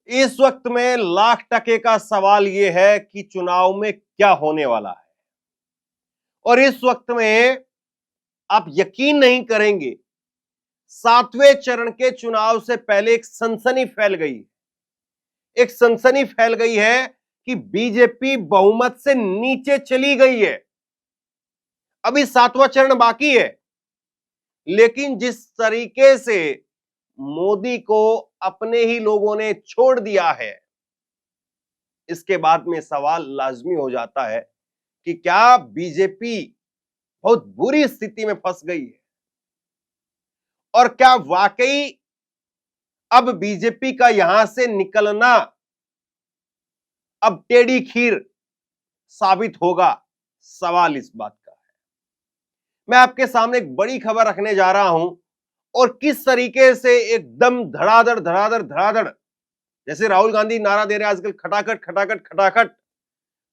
इस वक्त में लाख टके का सवाल यह है कि चुनाव में क्या होने वाला है। और इस वक्त में आप यकीन नहीं करेंगे, 7वें चरण के चुनाव से पहले एक सनसनी फैल गई है कि बीजेपी बहुमत से नीचे चली गई है। अभी 7वां चरण बाकी है, लेकिन जिस तरीके से मोदी को अपने ही लोगों ने छोड़ दिया है, इसके बाद में सवाल लाजमी हो जाता है कि क्या बीजेपी बहुत बुरी स्थिति में फंस गई है और क्या वाकई अब बीजेपी का यहां से निकलना अब टेढ़ी खीर साबित होगा। सवाल इस बात का है। मैं आपके सामने एक बड़ी खबर रखने जा रहा हूं और किस तरीके से एकदम धड़ाधड़ जैसे राहुल गांधी नारा दे रहे हैं आजकल खटाखट,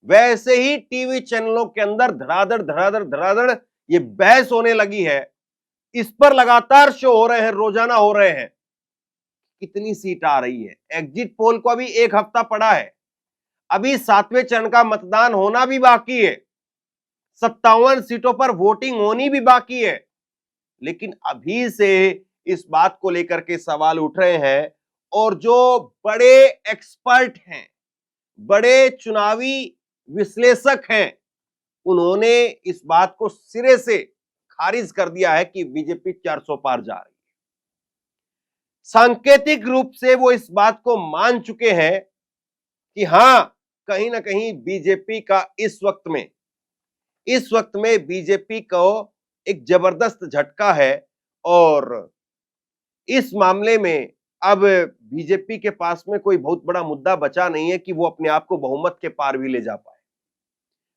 वैसे ही टीवी चैनलों के अंदर धड़ाधड़ ये बहस होने लगी है। इस पर लगातार शो हो रहे हैं, रोजाना हो रहे हैं। कितनी सीट आ रही है, एग्जिट पोल को अभी एक हफ्ता पड़ा है, अभी 7वें चरण का मतदान होना भी बाकी है, 57 सीटों पर वोटिंग होनी भी बाकी है। लेकिन अभी से इस बात को लेकर के सवाल उठ रहे हैं और जो बड़े एक्सपर्ट हैं, बड़े चुनावी विश्लेषक हैं, उन्होंने इस बात को सिरे से खारिज कर दिया है कि बीजेपी 400 पार जा रही है। सांकेतिक रूप से वो इस बात को मान चुके हैं कि हां, कहीं ना कहीं बीजेपी का इस वक्त में बीजेपी को एक जबरदस्त झटका है और इस मामले में अब बीजेपी के पास में कोई बहुत बड़ा मुद्दा बचा नहीं है कि वो अपने आप को बहुमत के पार भी ले जा पाए।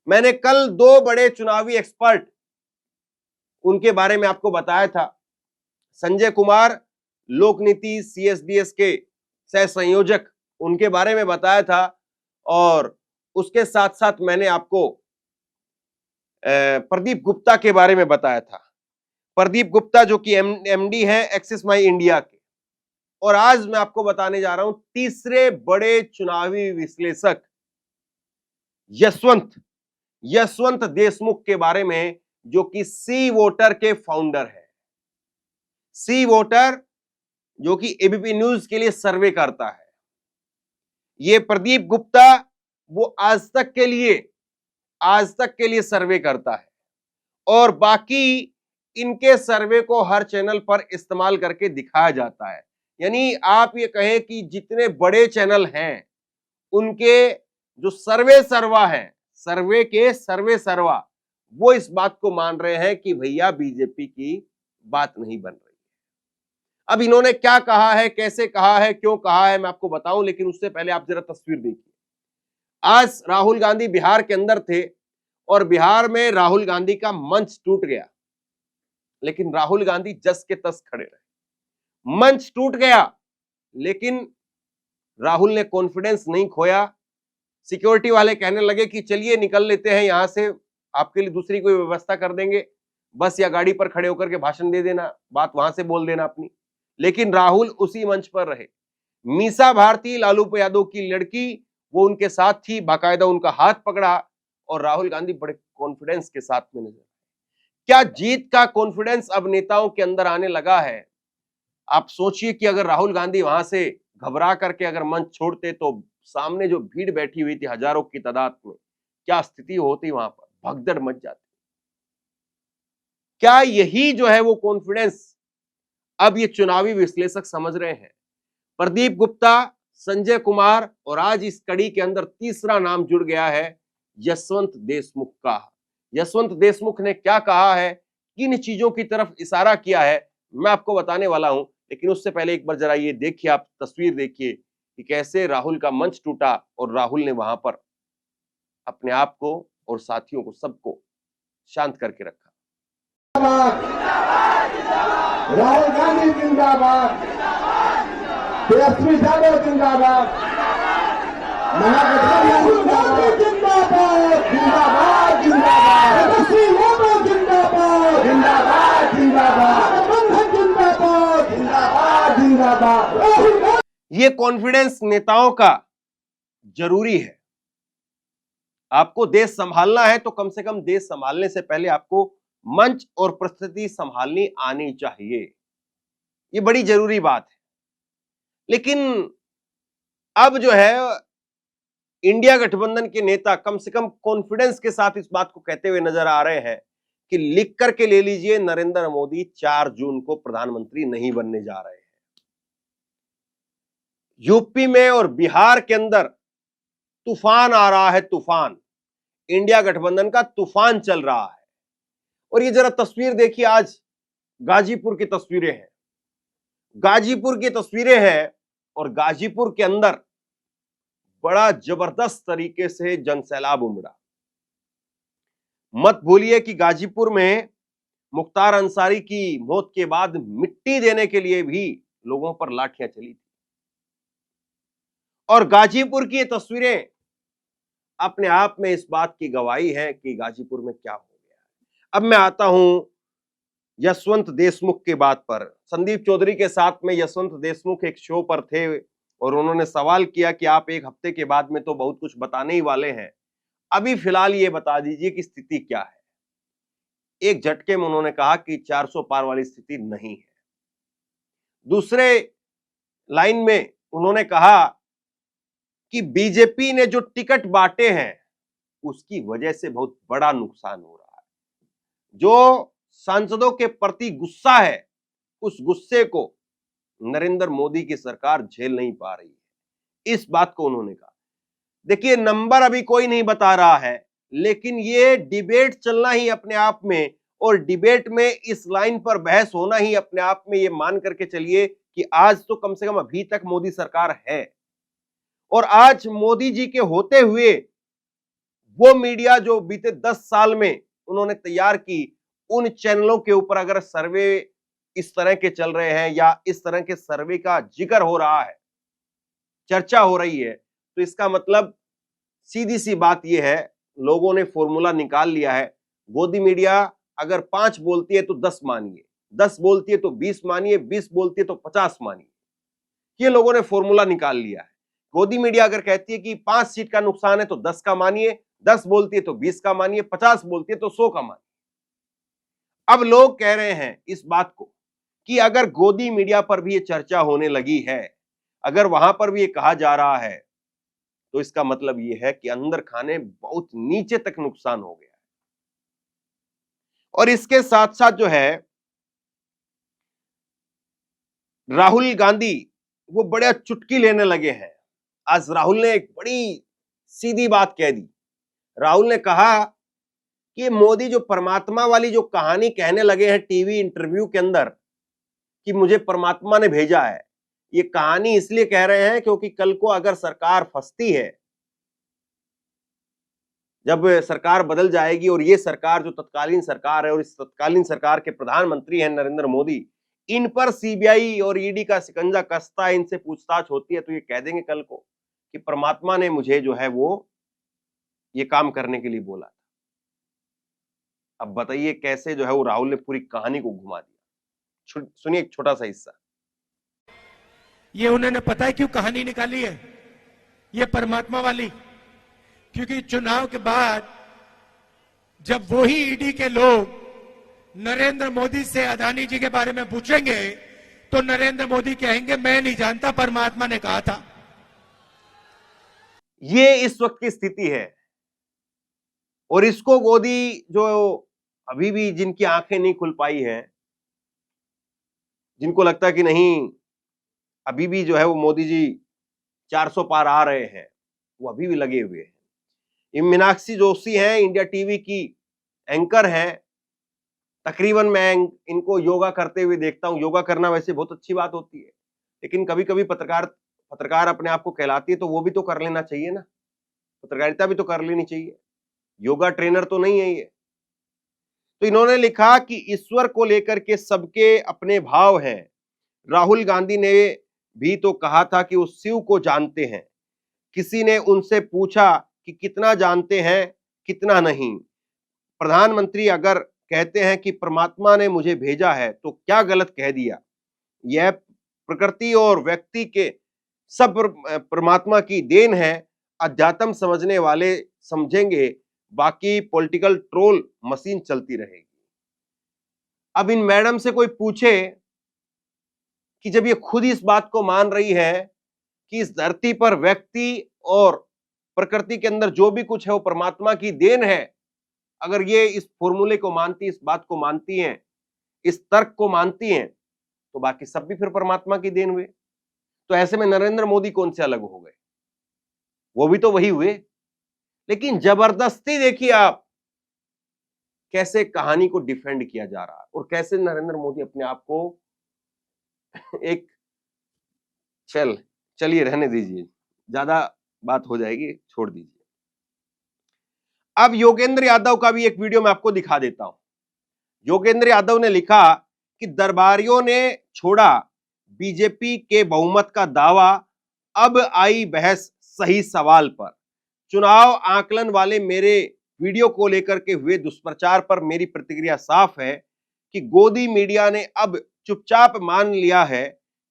मैंने कल 2 बड़े चुनावी एक्सपर्ट, उनके बारे में आपको बताया था। संजय कुमार, लोकनीति CSDS के सह संयोजक, उनके बारे में बताया था और उसके साथ साथ मैंने आपको प्रदीप गुप्ता के बारे में बताया था। प्रदीप गुप्ता जो कि MD है एक्सिस माई इंडिया के। और आज मैं आपको बताने जा रहा हूं तीसरे बड़े चुनावी विश्लेषक यशवंत देशमुख के बारे में, जो कि सी वोटर के फाउंडर है। सी वोटर जो कि ABP न्यूज के लिए सर्वे करता है। ये प्रदीप गुप्ता वो आज तक के लिए सर्वे करता है और बाकी इनके सर्वे को हर चैनल पर इस्तेमाल करके दिखाया जाता है। यानी आप ये कहें कि जितने बड़े चैनल हैं, उनके जो सर्वे सर्वा वो इस बात को मान रहे हैं कि भैया बीजेपी की बात नहीं बन रही है। अब इन्होंने क्या कहा है, कैसे कहा है, क्यों कहा है, मैं आपको बताऊं, लेकिन उससे पहले आप जरा तस्वीर देखिए। आज राहुल गांधी बिहार के अंदर थे और बिहार में राहुल गांधी का मंच टूट गया, लेकिन राहुल गांधी जस के तस खड़े रहे। मंच टूट गया, लेकिन राहुल ने कॉन्फिडेंस नहीं खोया। सिक्योरिटी वाले कहने लगे कि चलिए निकल लेते हैं यहां से, आपके लिए दूसरी कोई व्यवस्था कर देंगे, बस या गाड़ी पर खड़े होकर के भाषण दे देना, बात वहां से बोल देना अपनी। लेकिन राहुल उसी मंच पर रहे। मीसा भारती, लालू यादव की लड़की, वो उनके साथ थी, बाकायदा उनका हाथ पकड़ा और राहुल गांधी बड़े कॉन्फिडेंस के साथ में नजर। क्या जीत का कॉन्फिडेंस अब नेताओं के अंदर आने लगा है। आप सोचिए कि अगर राहुल गांधी वहां से घबरा करके अगर मंच छोड़ते तो सामने जो भीड़ बैठी हुई थी हजारों की तादाद में, क्या स्थिति होती, वहां पर भगदड़ मच जाती। क्या यही जो है वो कॉन्फिडेंस अब ये चुनावी विश्लेषक समझ रहे हैं। प्रदीप गुप्ता, संजय कुमार और आज इस कड़ी के अंदर तीसरा नाम जुड़ गया है यशवंत देशमुख का। यशवंत देशमुख ने क्या कहा है, किन चीजों की तरफ इशारा किया है, मैं आपको बताने वाला हूं। लेकिन उससे पहले एक बार जरा ये देखिए, आप तस्वीर देखिए कि कैसे राहुल का मंच टूटा और राहुल ने वहां पर अपने आप को और साथियों को सबको शांत करके रखा। राहुल गांधी जिंदाबाद, तेजस्वी यादव जिंदाबाद, महागठबंधन जिंदाबाद, जिंदाबाद जिंदाबाद, तेजस्वी यादव जिंदाबाद, जिंदाबाद जिंदाबाद, गठबंधन जिंदाबाद, जिंदाबाद जिंदाबाद। ये कॉन्फिडेंस नेताओं का जरूरी है। आपको देश संभालना है तो कम से कम देश संभालने से पहले आपको मंच और परिस्थिति संभालनी आनी चाहिए। ये बड़ी जरूरी बात है। लेकिन अब जो है इंडिया गठबंधन के नेता कम से कम कॉन्फिडेंस के साथ इस बात को कहते हुए नजर आ रहे हैं कि लिख करके ले लीजिए, नरेंद्र मोदी 4 जून को प्रधानमंत्री नहीं बनने जा रहे हैं। यूपी में और बिहार के अंदर तूफान आ रहा है, तूफान, इंडिया गठबंधन का तूफान चल रहा है। और ये जरा तस्वीर देखिए, आज गाजीपुर की तस्वीरें हैं, गाजीपुर की तस्वीरें हैं और गाजीपुर के अंदर बड़ा जबरदस्त तरीके से जनसैलाब उमड़ा। मत भूलिए कि गाजीपुर में मुख्तार अंसारी की मौत के बाद मिट्टी देने के लिए भी लोगों पर लाठियां चली थी। और गाजीपुर की ये तस्वीरें अपने आप में इस बात की गवाही है कि गाजीपुर में क्या हो गया है। अब मैं आता हूं यशवंत देशमुख के बात पर। संदीप चौधरी के साथ में यशवंत देशमुख एक शो पर थे और उन्होंने सवाल किया कि आप एक हफ्ते के बाद में तो बहुत कुछ बताने ही वाले हैं, अभी फिलहाल ये बता दीजिए कि स्थिति क्या है। एक झटके में उन्होंने कहा कि 400 पार वाली स्थिति नहीं है। दूसरे लाइन में उन्होंने कहा कि बीजेपी ने जो टिकट बांटे हैं उसकी वजह से बहुत बड़ा नुकसान हो रहा है। जो सांसदों के प्रति गुस्सा है, उस गुस्से को नरेंद्र मोदी की सरकार झेल नहीं पा रही है। इस बात को उन्होंने कहा। देखिए, नंबर अभी कोई नहीं बता रहा है, लेकिन ये डिबेट चलना ही अपने आप में, और डिबेट में इस लाइन पर बहस होना ही अपने आप में, ये मान करके चलिए कि आज तो कम से कम अभी तक मोदी सरकार है। और आज मोदी जी के होते हुए वो मीडिया जो बीते 10 साल में उन्होंने तैयार की, उन चैनलों के ऊपर अगर सर्वे इस तरह के चल रहे हैं या इस तरह के सर्वे का जिक्र हो रहा है, चर्चा हो रही है, तो इसका मतलब सीधी सी बात यह है, लोगों ने फॉर्मूला निकाल लिया है। गोदी मीडिया अगर 5 बोलती है तो 10 मानिए, 10 बोलती है तो 20 मानिए, 20 बोलती है तो 50 मानिए। ये लोगों ने फॉर्मूला निकाल लिया है। गोदी मीडिया अगर कहती है कि 5 सीट का नुकसान है तो 10 का मानिए, 10 बोलती है तो 20 का मानिए, 50 बोलती है तो 100 का मानिए। अब लोग कह रहे हैं इस बात को कि अगर गोदी मीडिया पर भी ये चर्चा होने लगी है, अगर वहां पर भी ये कहा जा रहा है, तो इसका मतलब ये है कि अंदर खाने बहुत नीचे तक नुकसान हो गया है। और इसके साथ साथ जो है राहुल गांधी वो बड़ा चुटकी लेने लगे हैं। आज राहुल ने एक बड़ी सीधी बात कह दी। राहुल ने कहा कि मोदी जो परमात्मा वाली जो कहानी कहने लगे हैं टीवी इंटरव्यू के अंदर कि मुझे परमात्मा ने भेजा है, ये कहानी इसलिए कह रहे हैं क्योंकि कल को अगर सरकार फंसती है, जब सरकार बदल जाएगी और ये सरकार जो तत्कालीन सरकार है और इस तत्कालीन सरकार के प्रधानमंत्री हैं नरेंद्र मोदी, इन पर सीबीआई और ईडी का शिकंजा कसता है, इनसे पूछताछ होती है, तो ये कह देंगे कल को कि परमात्मा ने मुझे जो है वो ये काम करने के लिए बोला था। अब बताइए कैसे जो है वो राहुल ने पूरी कहानी को घुमा दिया। सुनिए एक छोटा सा हिस्सा। ये उन्होंने पता है क्यों कहानी निकाली है, ये परमात्मा वाली? क्योंकि चुनाव के बाद जब वही ईडी के लोग नरेंद्र मोदी से अदानी जी के बारे में पूछेंगे तो नरेंद्र मोदी कहेंगे मैं नहीं जानता, परमात्मा ने कहा था। ये इस वक्त की स्थिति है। और इसको गोदी जो अभी भी जिनकी आंखें नहीं खुल पाई है, जिनको लगता है कि नहीं अभी भी जो है वो मोदी जी 400 पार आ रहे हैं, वो अभी भी लगे हुए हैं। ये मीनाक्षी जोशी हैं, इंडिया टीवी की एंकर हैं। तकरीबन मैं इनको योगा करते हुए देखता हूं। योगा करना वैसे बहुत अच्छी बात होती है, लेकिन कभी कभी पत्रकार अपने आप को कहलाती है तो वो भी तो कर लेना चाहिए ना, पत्रकारिता भी तो कर लेनी चाहिए। योगा ट्रेनर तो नहीं है ये। तो इन्होंने लिखा कि ईश्वर को लेकर के सबके अपने भाव हैं। राहुल गांधी ने भी तो कहा था कि वो शिव को जानते हैं। किसी ने उनसे पूछा कि कितना जानते हैं कितना नहीं। प्रधानमंत्री अगर कहते हैं कि परमात्मा ने मुझे भेजा है तो क्या गलत कह दिया। यह प्रकृति और व्यक्ति के सब परमात्मा की देन है, अध्यात्म समझने वाले समझेंगे, बाकी पॉलिटिकल ट्रोल मशीन चलती रहेगी। अब इन मैडम से कोई पूछे कि जब ये खुद इस बात को मान रही है कि इस धरती पर व्यक्ति और प्रकृति के अंदर जो भी कुछ है वो परमात्मा की देन है, अगर ये इस फॉर्मूले को मानती, इस बात को मानती हैं, इस तर्क को मानती हैं, तो बाकी सब भी फिर परमात्मा की देन हुए। तो ऐसे में नरेंद्र मोदी कौन से अलग हो गए? वो भी तो वही हुए। लेकिन जबरदस्ती देखिए आप कैसे कहानी को डिफेंड किया जा रहा है और कैसे नरेंद्र मोदी अपने आप को एक चलिए रहने दीजिए, ज्यादा बात हो जाएगी, छोड़ दीजिए। अब योगेंद्र यादव का भी एक वीडियो मैं आपको दिखा देता हूं। योगेंद्र यादव ने लिखा कि दरबारियों ने छोड़ा बीजेपी के बहुमत का दावा, अब आई बहस सही सवाल पर। चुनाव आकलन वाले मेरे वीडियो को लेकर के हुए दुष्प्रचार पर मेरी प्रतिक्रिया साफ है कि गोदी मीडिया ने अब चुपचाप मान लिया है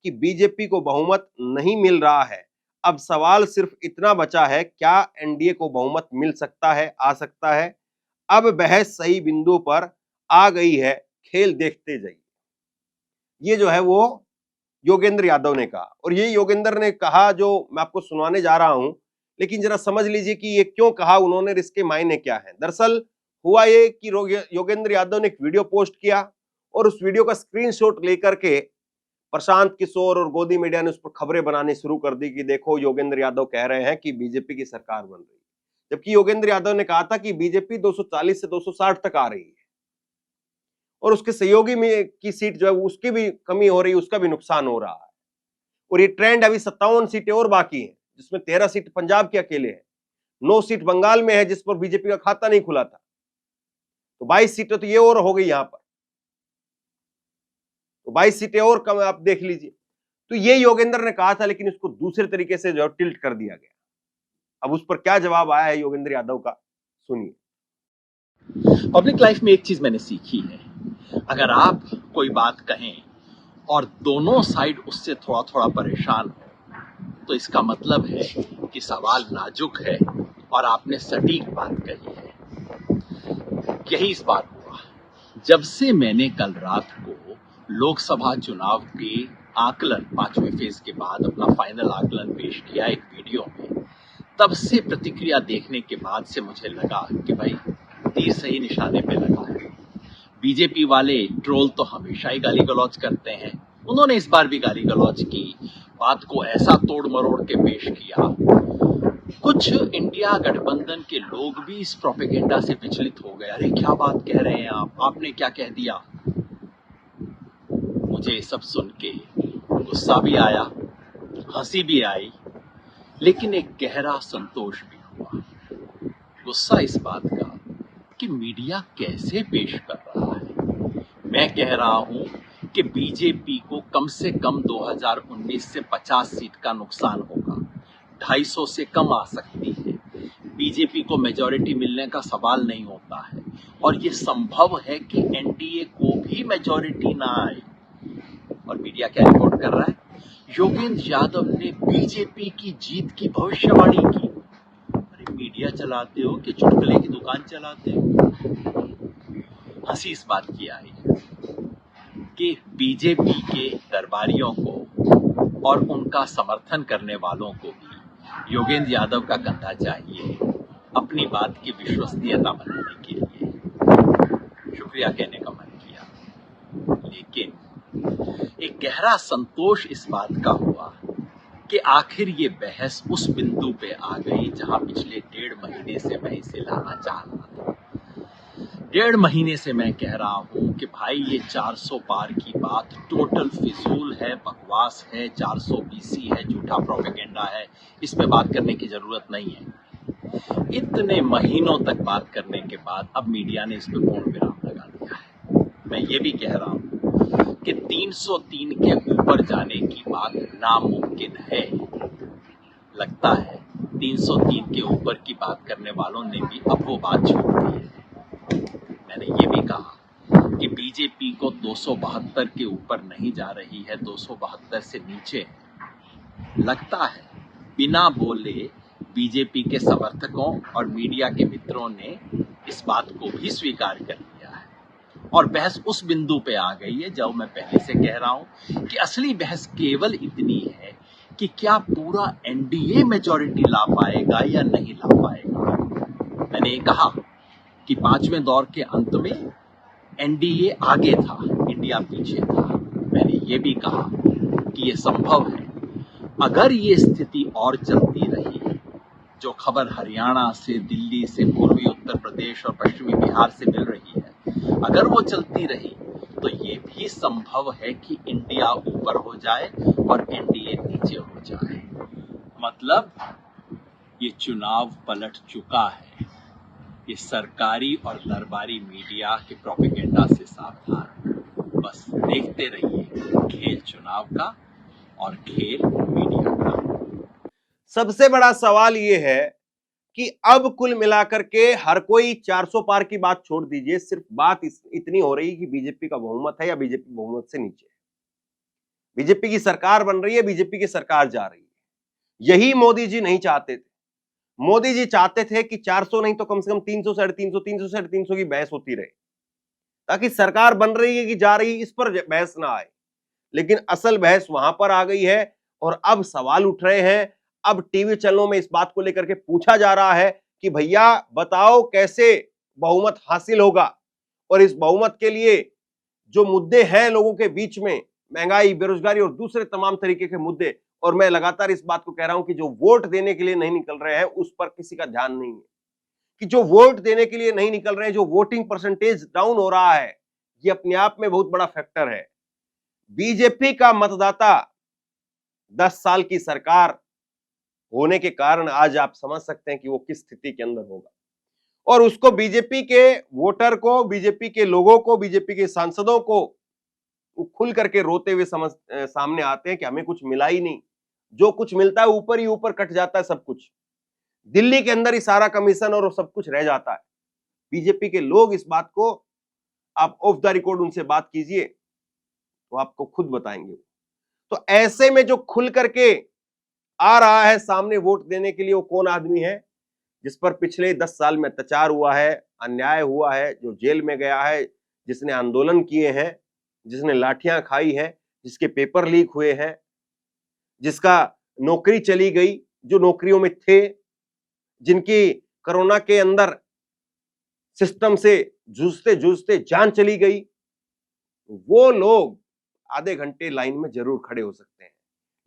कि बीजेपी को बहुमत नहीं मिल रहा है। अब सवाल सिर्फ इतना बचा है, क्या एनडीए को बहुमत मिल सकता है, आ सकता है? अब बहस सही बिंदु पर आ गई है, खेल देखते जाइए। ये जो है वो योगेंद्र यादव ने कहा, और ये योगेंद्र ने कहा जो मैं आपको सुनाने जा रहा हूं, लेकिन जरा समझ लीजिए कि ये क्यों कहा उन्होंने, इसके मायने क्या है। दरअसल हुआ ये कि योगेंद्र यादव ने एक वीडियो पोस्ट किया और उस वीडियो का स्क्रीनशॉट लेकर के प्रशांत किशोर और गोदी मीडिया ने उस पर खबरें बनानी शुरू कर दी कि देखो योगेंद्र यादव कह रहे हैं कि बीजेपी की सरकार बन रही है, जबकि योगेंद्र यादव ने कहा था कि बीजेपी 240 से 260 तक आ रही है और उसके सहयोगी में की सीट जो है उसकी भी कमी हो रही है, उसका भी नुकसान हो रहा है। और ये ट्रेंड अभी 57 सीटें और बाकी हैं, जिसमें 13 सीट पंजाब के अकेले है, 9 सीट बंगाल में है जिस पर बीजेपी का खाता नहीं खुला था, तो 22 सीटें तो ये और हो गई यहां पर, तो 22 सीटें और कम आप देख लीजिए। तो ये योगेंद्र ने कहा था, लेकिन इसको दूसरे तरीके से जो टिल्ट कर दिया गया। अब उस पर क्या जवाब आया है योगेंद्र यादव का, सुनिए। पब्लिक लाइफ में एक चीज मैंने सीखी है, अगर आप कोई बात कहें और दोनों साइड उससे थोड़ा थोड़ा परेशान हो, तो इसका मतलब है कि सवाल नाजुक है और आपने सटीक बात कही है। यही इस बार हुआ जब से मैंने कल रात को लोकसभा चुनाव के आकलन 5वें फेज के बाद अपना फाइनल आकलन पेश किया एक वीडियो में। तब से प्रतिक्रिया देखने के बाद से मुझे लगा कि भाई तीर सही निशाने पे लगा है। बीजेपी वाले ट्रोल तो हमेशा ही गाली गलौज करते हैं, उन्होंने इस बार भी गाली गलौज की, बात को ऐसा तोड़ मरोड़ के पेश किया। कुछ इंडिया गठबंधन के लोग भी इस प्रोपेगेंडा से विचलित हो गए, अरे क्या बात कह रहे हैं आप, आपने क्या कह दिया। मुझे सब सुन के गुस्सा भी आया, हंसी भी आई, लेकिन एक गहरा संतोष भी हुआ। गुस्सा इस बात का कि मीडिया कैसे पेश कर रहा है। मैं कह रहा हूं कि बीजेपी को कम से कम 2019 से 50 सीट का नुकसान होगा, 250 से कम आ सकती है। बीजेपी को मेजॉरिटी मिलने का सवाल नहीं होता है और ये संभव है कि एनडीए को भी मेजॉरिटी ना आए। और मीडिया क्या रिपोर्ट कर रहा है, योगेंद्र यादव ने बीजेपी की जीत की भविष्यवाणी की। अरे मीडिया चलाते हो कि चुटकुले की दुकान चलाते हो। हंसी इस बात की आई कि बीजेपी के दरबारियों को और उनका समर्थन करने वालों को भी योगेंद्र यादव का कंधा चाहिए अपनी बात की विश्वसनीयता बनाने के लिए। शुक्रिया कहने का मन किया, लेकिन एक गहरा संतोष इस बात का हुआ कि आखिर ये बहस उस बिंदु पे आ गई जहां पिछले 1.5 महीने से मैं इसे लाना चाह रहा था। 1.5 महीने से मैं कह रहा हूं कि भाई ये 400 पार की बात टोटल फिजूल है, बकवास है, 420 है, झूठा प्रोपेगेंडा है, इस पे बात करने की जरूरत नहीं है। इतने महीनों तक बात करने के बाद अब मीडिया ने इस पे पूर्ण विराम लगा दिया है। मैं ये भी कह रहा हूं कि 303 के ऊपर जाने की बात नामुमकिन है। लगता है 303 के ऊपर की बात करने वालों ने भी अब वो बात छोड़ दी है। मैंने ये भी कहा कि बीजेपी को 272 के ऊपर नहीं जा रही है, 272 से नीचे है। लगता है बिना बोले बीजेपी के समर्थकों और मीडिया के मित्रों ने इस बात को भी स्वीकार कर लिया है और बहस उस बिंदु पे आ गई है जो मैं पहले से कह रहा हूं कि असली बहस केवल इतनी है कि क्या पूरा एनडीए मेजॉरिटी ला पाएगा या नहीं ला पाएगा। मैंने ये कहा कि 5वें दौर के अंत में एनडीए आगे था, इंडिया पीछे था। मैंने ये भी कहा कि ये संभव है अगर ये स्थिति और चलती रही, जो खबर हरियाणा से, दिल्ली से, पूर्वी उत्तर प्रदेश और पश्चिमी बिहार से मिल रही है, अगर वो चलती रही तो ये भी संभव है कि इंडिया ऊपर हो जाए और एनडीए नीचे हो जाए। मतलब ये चुनाव पलट चुका है। ये सरकारी और दरबारी मीडिया के प्रोपेगेंडा से सावधान। बस देखते रहिए खेल चुनाव का और खेल मीडिया का। सबसे बड़ा सवाल यह है कि अब कुल मिलाकर के हर कोई 400 पार की बात छोड़ दीजिए, सिर्फ बात इतनी हो रही कि बीजेपी का बहुमत है या बीजेपी बहुमत से नीचे है। बीजेपी की सरकार बन रही है, बीजेपी की सरकार जा रही है। यही मोदी जी नहीं चाहते थे। मोदी जी चाहते थे कि 400 नहीं तो कम से कम 300, 350, 300, 350 की बहस होती रहे, ताकि सरकार बन रही है कि जा रही है इस पर बहस ना आए। लेकिन असल बहस वहां पर आ गई है और अब सवाल उठ रहे हैं। अब टीवी चैनलों में इस बात को लेकर के पूछा जा रहा है कि भैया बताओ कैसे बहुमत हासिल होगा, और इस बहुमत के लिए जो मुद्दे हैं लोगों के बीच में, महंगाई, बेरोजगारी और दूसरे तमाम तरीके के मुद्दे, और मैं लगातार इस बात को कह रहा हूं कि जो वोट देने के लिए नहीं निकल रहे हैं उस पर किसी का ध्यान नहीं है, कि जो वोट देने के लिए नहीं निकल रहे हैं, जो वोटिंग परसेंटेज डाउन हो रहा है, ये अपने आप में बहुत बड़ा फैक्टर है। बीजेपी का मतदाता 10 साल की सरकार होने के कारण आज आप समझ सकते हैं कि वो किस स्थिति के अंदर होगा, और उसको बीजेपी के वोटर को, बीजेपी के लोगों को, बीजेपी के सांसदों को वो खुल करके रोते हुए सामने आते हैं कि हमें कुछ मिला ही नहीं, जो कुछ मिलता है ऊपर ही ऊपर कट जाता है सब कुछ, दिल्ली के अंदर ही सारा कमीशन और सब कुछ रह जाता है। बीजेपी के लोग इस बात को, आप ऑफ द रिकॉर्ड उनसे बात कीजिए तो आपको खुद बताएंगे। तो ऐसे में जो खुल करके आ रहा है सामने वोट देने के लिए, वो कौन आदमी है जिस पर पिछले 10 साल में अत्याचार हुआ है, अन्याय हुआ है, जो जेल में गया है, जिसने आंदोलन किए हैं, जिसने लाठियां खाई है, जिसके पेपर लीक हुए हैं, जिसका नौकरी चली गई, जो नौकरियों में थे, जिनकी कोरोना के अंदर सिस्टम से जूझते जूझते जान चली गई, वो लोग आधे घंटे लाइन में जरूर खड़े हो सकते हैं,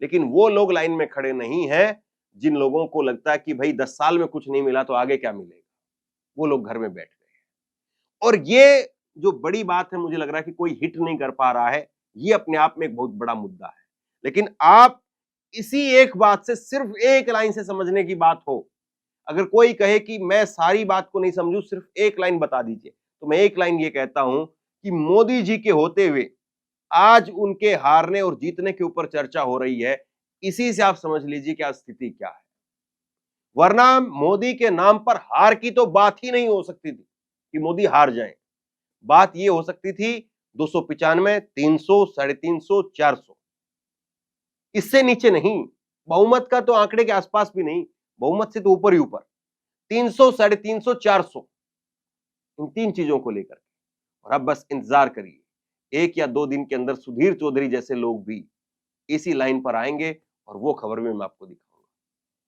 लेकिन वो लोग लाइन में खड़े नहीं हैं जिन लोगों को लगता है कि भाई 10 साल में कुछ नहीं मिला तो आगे क्या मिलेगा। वो लोग घर में बैठ गए हैं। और ये जो बड़ी बात है, मुझे लग रहा है कि कोई हिट नहीं कर पा रहा है। ये अपने आप में एक बहुत बड़ा मुद्दा है। लेकिन आप इसी एक बात से, सिर्फ एक लाइन से समझने की बात हो, अगर कोई कहे कि मैं सारी बात को नहीं समझूं, सिर्फ एक लाइन बता दीजिए, तो मैं एक लाइन ये कहता हूं कि मोदी जी के होते हुए आज उनके हारने और जीतने के ऊपर चर्चा हो रही है। इसी से आप समझ लीजिए कि आज स्थिति क्या है। वरना मोदी के नाम पर हार की तो बात ही नहीं हो सकती थी कि मोदी हार जाएं। बात यह हो सकती थी 295, 300, 350, 400, इससे नीचे नहीं। बहुमत का तो आंकड़े के आसपास भी नहीं, बहुमत से तो ऊपर ही ऊपर 300, 350, 400, इन तीन चीजों को लेकर। और अब बस इंतजार करिए, 1 या 2 दिन के अंदर सुधीर चौधरी जैसे लोग भी इसी लाइन पर आएंगे और वो खबर भी मैं आपको दिखाऊंगा।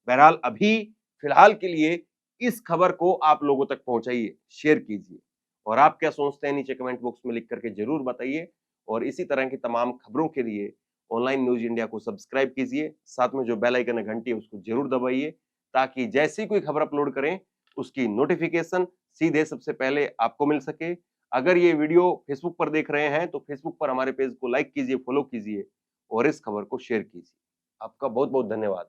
बहरहाल अभी फिलहाल के लिए इस खबर को आप लोगों तक पहुंचाइए, शेयर कीजिए, और आप क्या सोचते हैं नीचे कमेंट बॉक्स में लिख करके जरूर बताइए। और इसी तरह की तमाम खबरों के लिए ऑनलाइन न्यूज इंडिया को सब्सक्राइब कीजिए, साथ में जो बेल आइकन है, घंटी है, उसको जरूर दबाइए, ताकि जैसी कोई खबर अपलोड करें उसकी नोटिफिकेशन सीधे सबसे पहले आपको मिल सके। अगर ये वीडियो फेसबुक पर देख रहे हैं तो फेसबुक पर हमारे पेज को लाइक कीजिए, फॉलो कीजिए और इस खबर को शेयर कीजिए। आपका बहुत बहुत धन्यवाद।